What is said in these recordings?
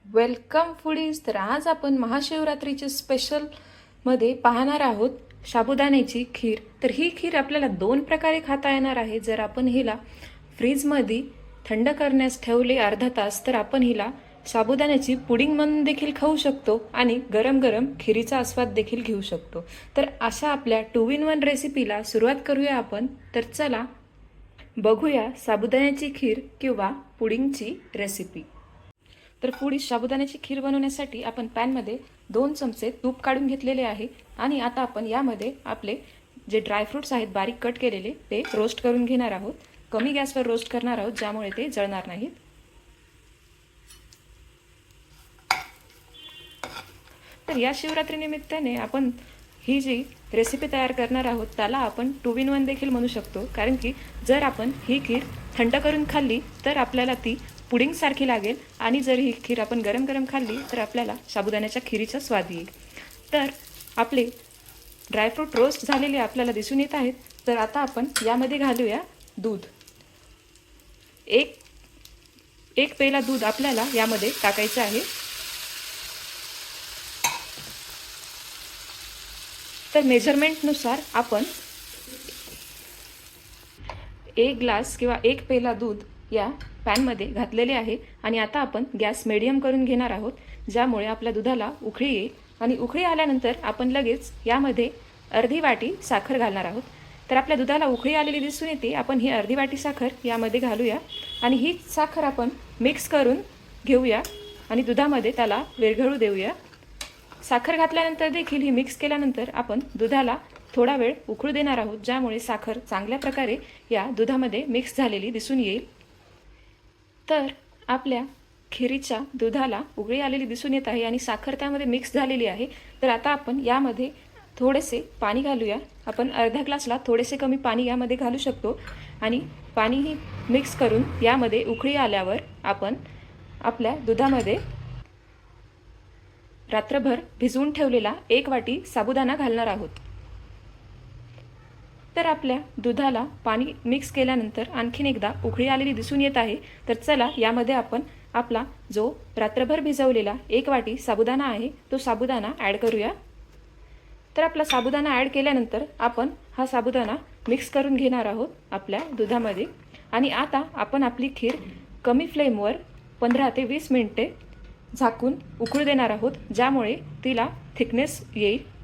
Welcome foodies. तर आज आपण महाशिवरात्रीचे स्पेशलमध्ये पाहणार आहोत साबुदाण्याची खीर. तर ही खीर आपल्याला दोन प्रकारे खाता येणार आहे. जर आपण हिला फ्रीजमध्ये थंड करण्यास ठेवले अर्धा तास तर आपण हिला साबुदाण्याची पुडिंग म्हणून देखील खाऊ शकतो आणि गरम गरम खिरीचा आस्वाद देखील घेऊ शकतो. तर अशा आपल्या 2 in 1 रेसिपीला सुरुवात करूया आपण. तर चला बघूया साबुदाण्याची खीर किंवा पुडिंगची रेसिपी. तर पुढी साबुदाण्याची खीर बनवण्यासाठी आपण पॅनमध्ये 2 चमचे तूप काढून घेतलेले आहे आणि आता आपण यामध्ये आपले जे ड्रायफ्रुट्स आहेत बारीक कट केलेले ते रोस्ट करून घेणार आहोत. कमी गॅसवर रोस्ट करणार आहोत ज्यामुळे ते जळणार नाहीत. तर या शिवरात्रीनिमित्ताने आपण ही जी रेसिपी तयार करणार आहोत त्याला आपण 2 in 1 देखील म्हणू शकतो, कारण की जर आपण ही खीर थंड करून खाल्ली तर आपल्याला ती पुडिंगसारखी लागेल आणि जर ही खीर आपण गरम गरम खाल्ली तर आपल्याला साबुदाण्याच्या खिरीचा स्वाद येईल. तर आपले ड्रायफ्रूट रोस्ट झालेले आपल्याला दिसून येत आहेत. तर आता आपण यामध्ये घालूया दूध. एक पेला दूध आपल्याला यामध्ये टाकायचं आहे. तर मेजरमेंटनुसार आपण 1 ग्लास किंवा 1 पेला दूध या पॅनमध्ये घातलेले आहे आणि आता आपण गॅस मिडियम करून घेणार आहोत, ज्यामुळे आपल्या दुधाला उकळी येईल. आणि उकळी आल्यानंतर आपण लगेच यामध्ये अर्धी वाटी साखर घालणार आहोत. तर आपल्या दुधाला उकळी आलेली दिसून येते. आपण ही अर्धी वाटी साखर यामध्ये घालूया आणि ही साखर आपण मिक्स करून घेऊया आणि दुधामध्ये त्याला विरघळू देऊया. साखर घातल्यानंतर देखील ही मिक्स केल्यानंतर आपण दुधाला थोडा वेळ उकळू देणार आहोत, ज्यामुळे साखर चांगल्या प्रकारे या दुधामध्ये मिक्स झालेली दिसून येईल. तर आपल्या खिरीच्या दुधाला उकळी आलेली दिसून येत आहे आणि साखर त्यामध्ये मिक्स झालेली आहे. तर आता आपण यामध्ये थोडेसे पाणी घालूया. आपण अर्ध्या ग्लासला थोडेसे कमी पाणी यामध्ये घालू शकतो आणि पाणीही मिक्स करून यामध्ये उकळी आल्यावर आपण आपल्या दुधामध्ये रात्रभर भिजवून ठेवलेला 1 वाटी साबुदाणा घालणार आहोत. तर आपल्या दुधाला पाणी मिक्स केल्यानंतर आणखीन एकदा उकळी आलेली दिसून येत आहे. तर चला यामध्ये आपण आपला जो रात्रभर भिजवलेला 1 वाटी साबुदाणा आहे तो साबुदाणा ॲड करूया. तर आपला साबुदाणा ॲड केल्यानंतर आपण हा साबुदाणा मिक्स करून घेणार आहोत आपल्या दुधामध्ये. आणि आता आपण आपली खीर कमी फ्लेमवर 15 ते 20 मिनिटे झाकून उकळू देणार आहोत, ज्यामुळे तिला थिकनेस येईल.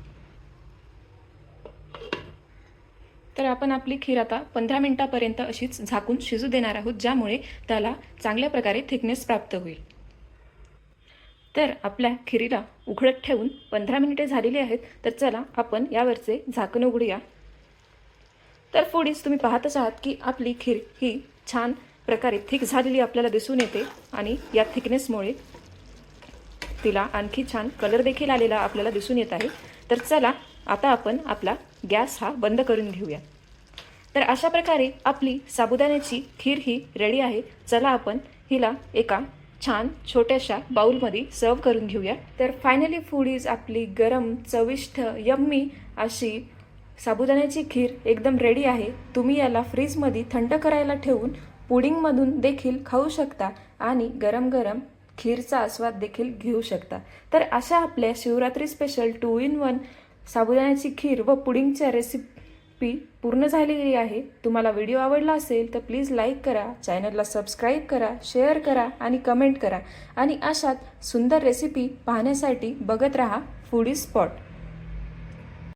तर आपण आपली खीर आता 15 मिनिटापर्यंत अशीच झाकून शिजू देणार आहोत, ज्यामुळे त्याला चांगल्या प्रकारे थिकनेस प्राप्त होईल. तर आपल्या खिरीला उघडत ठेवून 15 मिनिटे झालेली आहेत. तर चला आपण यावरचे झाकण उघडूया. तर फूडीज तुम्ही पाहतच आहात की आपली खीर ही छान प्रकारे थिक झालेली आपल्याला दिसून येते आणि या थिकनेसमुळे तिला आणखी छान कलर देखील आलेला आपल्याला दिसून येत आहे. तर चला आता आपण आपला गॅस हा बंद करून घेऊया. तर अशा प्रकारे आपली साबुदाण्याची खीर ही रेडी आहे. चला आपण हिला एका छान छोट्याशा बाउलमध्ये सर्व करून घेऊया. तर फायनली फूडीज आपली गरम चविष्ट यम्मी अशी साबुदाण्याची खीर एकदम रेडी आहे. तुम्ही याला फ्रीजमध्ये थंड करायला ठेवून पुडिंगमधून देखील खाऊ शकता आणि गरम गरम खीरचा आस्वाद देखील घेऊ शकता. तर अशा आपल्या शिवरात्री स्पेशल 2 in 1 साबुदाण्याची खीर व पुडिंगच्या रेसिपी पूर्ण झालेली आहे. तुम्हाला व्हिडिओ आवडला असेल तर प्लीज लाईक करा, चॅनलला सबस्क्राईब करा, शेअर करा आणि कमेंट करा. आणि अशाच सुंदर रेसिपी पाहण्यासाठी बघत राहा फूडी स्पॉट.